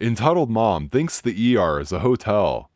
Entitled Mom thinks the ER is a hotel.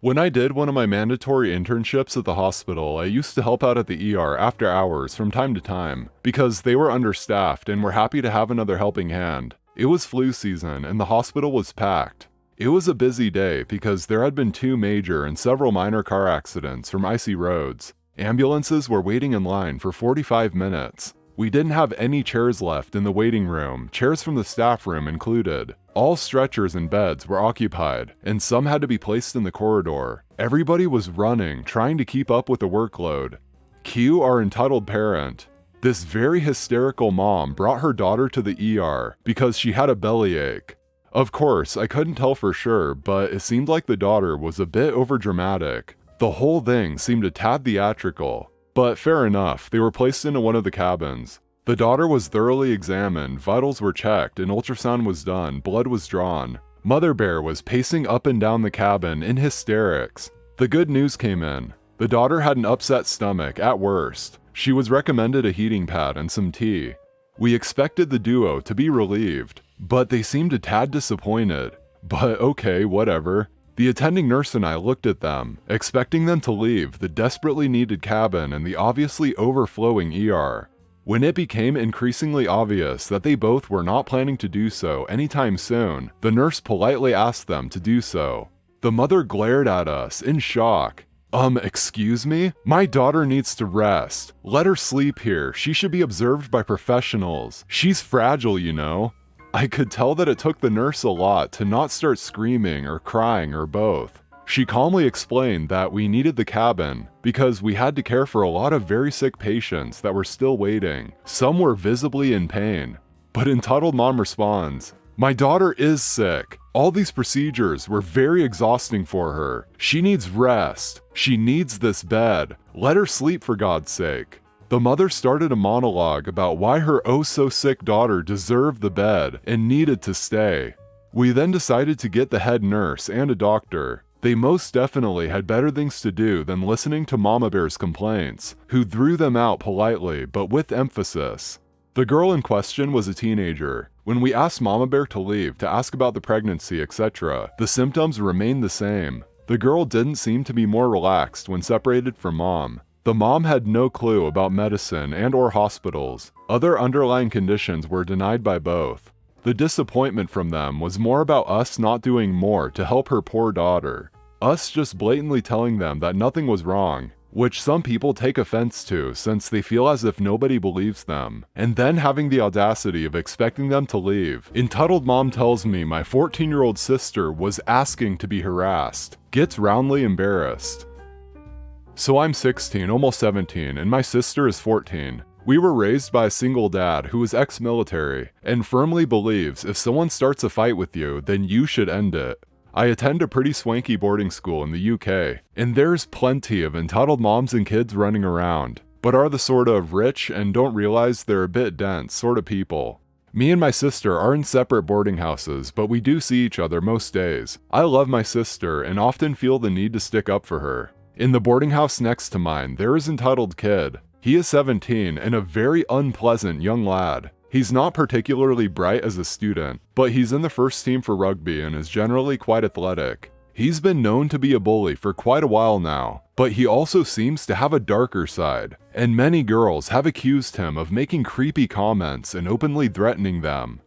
When I did one of my mandatory internships at the hospital, I used to help out at the ER after hours from time to time, because they were understaffed and were happy to have another helping hand. It was flu season and the hospital was packed. It was a busy day because there had been 2 major and several minor car accidents from icy roads. Ambulances were waiting in line for 45 minutes. We didn't have any chairs left in the waiting room, chairs from the staff room included. All stretchers and beds were occupied, and some had to be placed in the corridor. Everybody was running, trying to keep up with the workload. Cue our entitled parent. This very hysterical mom brought her daughter to the ER because she had a bellyache. Of course, I couldn't tell for sure, but it seemed like the daughter was a bit overdramatic. The whole thing seemed a tad theatrical. But fair enough, they were placed into one of the cabins. The daughter was thoroughly examined, vitals were checked, an ultrasound was done, blood was drawn. Mother Bear was pacing up and down the cabin in hysterics. The good news came in. The daughter had an upset stomach, at worst. She was recommended a heating pad and some tea. We expected the duo to be relieved, but they seemed a tad disappointed. But okay, whatever. The attending nurse and I looked at them, expecting them to leave the desperately needed cabin and the obviously overflowing ER. When it became increasingly obvious that they both were not planning to do so anytime soon, the nurse politely asked them to do so. The mother glared at us in shock. Excuse me? My daughter needs to rest. Let her sleep here. She should be observed by professionals. She's fragile, you know. I could tell that it took the nurse a lot to not start screaming or crying or both. She calmly explained that we needed the cabin because we had to care for a lot of very sick patients that were still waiting. Some were visibly in pain. But Entitled Mom responds, "My daughter is sick. All these procedures were very exhausting for her. She needs rest. She needs this bed. Let her sleep for God's sake." The mother started a monologue about why her oh-so-sick daughter deserved the bed and needed to stay. We then decided to get the head nurse and a doctor. They most definitely had better things to do than listening to Mama Bear's complaints, who threw them out politely but with emphasis. The girl in question was a teenager. When we asked Mama Bear to leave to ask about the pregnancy, etc., the symptoms remained the same. The girl didn't seem to be more relaxed when separated from Mom. The mom had no clue about medicine and/or hospitals. Other underlying conditions were denied by both. The disappointment from them was more about us not doing more to help her poor daughter. Us just blatantly telling them that nothing was wrong, which some people take offense to since they feel as if nobody believes them, and then having the audacity of expecting them to leave. Entitled Mom tells me my 14-year-old sister was asking to be harassed, gets roundly embarrassed. So I'm 16, almost 17, and my sister is 14. We were raised by a single dad who is ex-military and firmly believes if someone starts a fight with you, then you should end it. I attend a pretty swanky boarding school in the UK, and there's plenty of entitled moms and kids running around, but are the sort of rich and don't realize they're a bit dense sort of people. Me and my sister are in separate boarding houses, but we do see each other most days. I love my sister and often feel the need to stick up for her. In the boarding house next to mine, there is entitled kid. He is 17 and a very unpleasant young lad. He's not particularly bright as a student, but he's in the first team for rugby and is generally quite athletic. He's been known to be a bully for quite a while now, but he also seems to have a darker side, and many girls have accused him of making creepy comments and openly threatening them.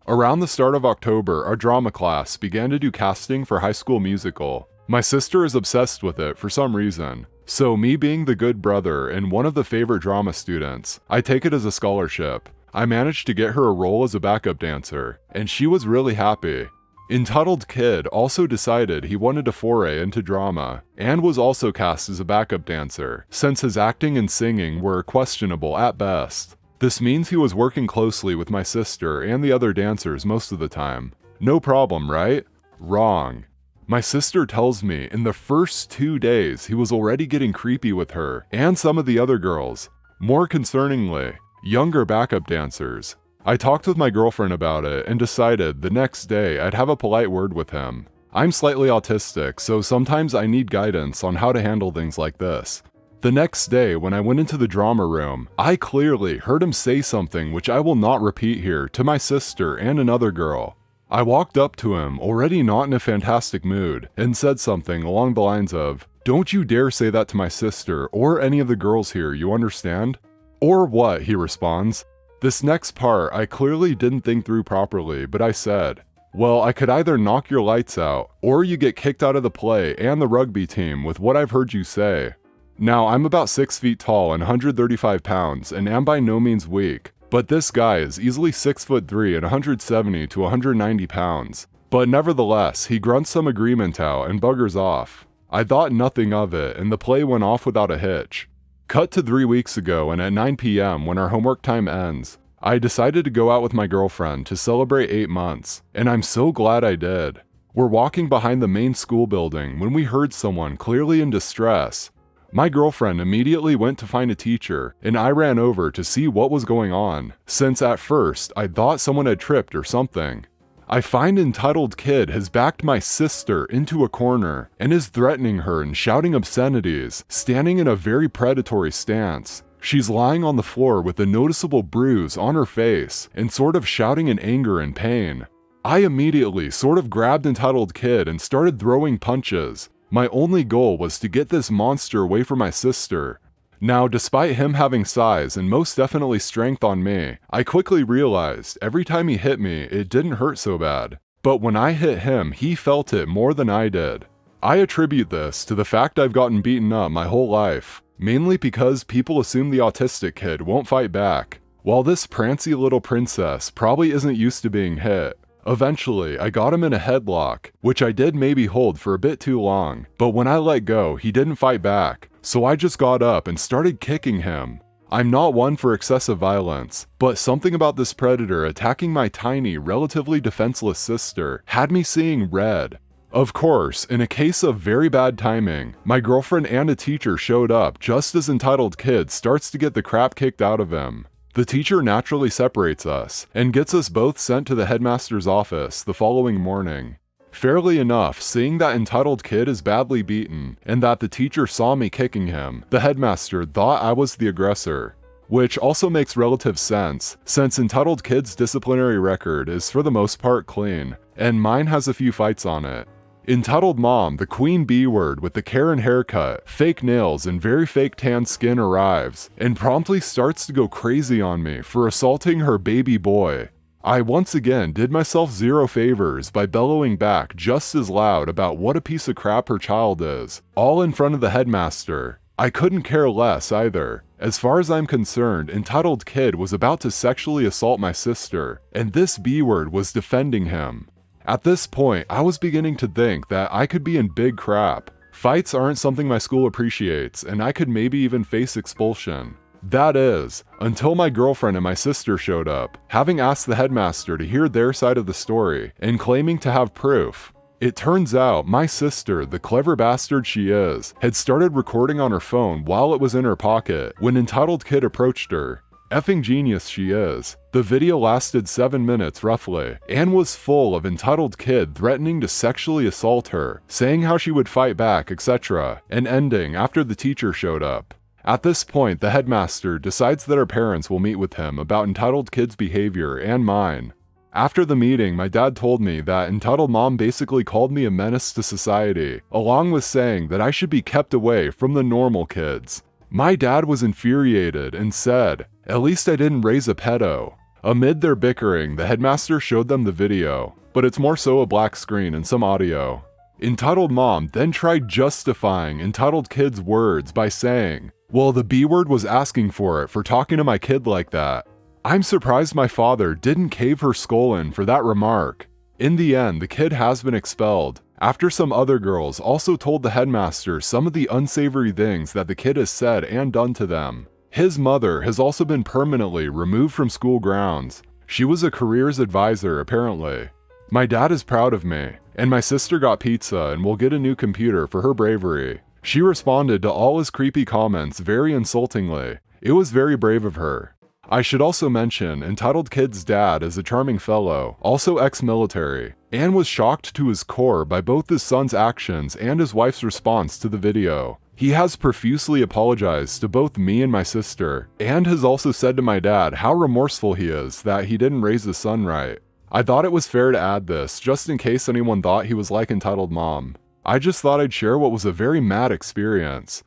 Around the start of October, our drama class began to do casting for High School Musical. My sister is obsessed with it for some reason, so me being the good brother and one of the favorite drama students, I take it as a scholarship. I managed to get her a role as a backup dancer, and she was really happy. Entitled Kid also decided he wanted to foray into drama, and was also cast as a backup dancer, since his acting and singing were questionable at best. This means he was working closely with my sister and the other dancers most of the time. No problem, right? Wrong. My sister tells me in the first 2 days he was already getting creepy with her and some of the other girls. More concerningly, younger backup dancers. I talked with my girlfriend about it and decided the next day I'd have a polite word with him. I'm slightly autistic, so sometimes I need guidance on how to handle things like this. The next day when I went into the drama room, I clearly heard him say something which I will not repeat here to my sister and another girl. I walked up to him, already not in a fantastic mood, and said something along the lines of, "Don't you dare say that to my sister or any of the girls here, you understand?" "Or what?" he responds. This next part I clearly didn't think through properly, but I said, "Well, I could either knock your lights out, or you get kicked out of the play and the rugby team with what I've heard you say." Now, I'm about 6 feet tall and 135 pounds and am by no means weak, but this guy is easily 6'3" and 170 to 190 pounds. But nevertheless, he grunts some agreement out and buggers off. I thought nothing of it, and the play went off without a hitch. Cut to 3 weeks ago, and at 9 p.m. when our homework time ends, I decided to go out with my girlfriend to celebrate 8 months, and I'm so glad I did. We're walking behind the main school building when we heard someone clearly in distress. My girlfriend immediately went to find a teacher, and I ran over to see what was going on, since at first I thought someone had tripped or something. I find entitled kid has backed my sister into a corner and is threatening her and shouting obscenities, standing in a very predatory stance. She's lying on the floor with a noticeable bruise on her face and sort of shouting in anger and pain. I immediately sort of grabbed entitled kid and started throwing punches. My only goal was to get this monster away from my sister. Now, despite him having size and most definitely strength on me, I quickly realized every time he hit me, it didn't hurt so bad. But when I hit him, he felt it more than I did. I attribute this to the fact I've gotten beaten up my whole life, mainly because people assume the autistic kid won't fight back, while this prancy little princess probably isn't used to being hit. Eventually, I got him in a headlock, which I did maybe hold for a bit too long, but when I let go, he didn't fight back. So I just got up and started kicking him. I'm not one for excessive violence, but something about this predator attacking my tiny, relatively defenseless sister had me seeing red. Of course, in a case of very bad timing, my girlfriend and a teacher showed up just as entitled kid starts to get the crap kicked out of him. The teacher naturally separates us and gets us both sent to the headmaster's office the following morning. Fairly enough, seeing that entitled kid is badly beaten, and that the teacher saw me kicking him, the headmaster thought I was the aggressor. Which also makes relative sense, since entitled kid's disciplinary record is for the most part clean, and mine has a few fights on it. Entitled mom, the queen bee word with the Karen haircut, fake nails, and very fake tan skin arrives, and promptly starts to go crazy on me for assaulting her baby boy. I once again did myself zero favors by bellowing back just as loud about what a piece of crap her child is, all in front of the headmaster. I couldn't care less either. As far as I'm concerned, entitled kid was about to sexually assault my sister, and this B-word was defending him. At this point, I was beginning to think that I could be in big crap. Fights aren't something my school appreciates, and I could maybe even face expulsion. That is, until my girlfriend and my sister showed up, having asked the headmaster to hear their side of the story, and claiming to have proof. It turns out my sister, the clever bastard she is, had started recording on her phone while it was in her pocket when entitled kid approached her. Effing genius she is. The video lasted 7 minutes roughly, and was full of entitled kid threatening to sexually assault her, saying how she would fight back, etc., and ending after the teacher showed up. At this point, the headmaster decides that our parents will meet with him about entitled kid's behavior and mine. After the meeting, my dad told me that entitled mom basically called me a menace to society, along with saying that I should be kept away from the normal kids. My dad was infuriated and said, "At least I didn't raise a pedo." Amid their bickering, the headmaster showed them the video, but it's more so a black screen and some audio. Entitled mom then tried justifying entitled kid's words by saying, "Well, the B-word was asking for it for talking to my kid like that." I'm surprised my father didn't cave her skull in for that remark. In the end, the kid has been expelled, after some other girls also told the headmaster some of the unsavory things that the kid has said and done to them. His mother has also been permanently removed from school grounds. She was a careers advisor, apparently. My dad is proud of me, and my sister got pizza and will get a new computer for her bravery. She responded to all his creepy comments very insultingly. It was very brave of her. I should also mention, entitled kid's dad is a charming fellow, also ex-military, and was shocked to his core by both his son's actions and his wife's response to the video. He has profusely apologized to both me and my sister, and has also said to my dad how remorseful he is that he didn't raise his son right. I thought it was fair to add this, just in case anyone thought he was like Entitled Mom. I just thought I'd share what was a very mad experience.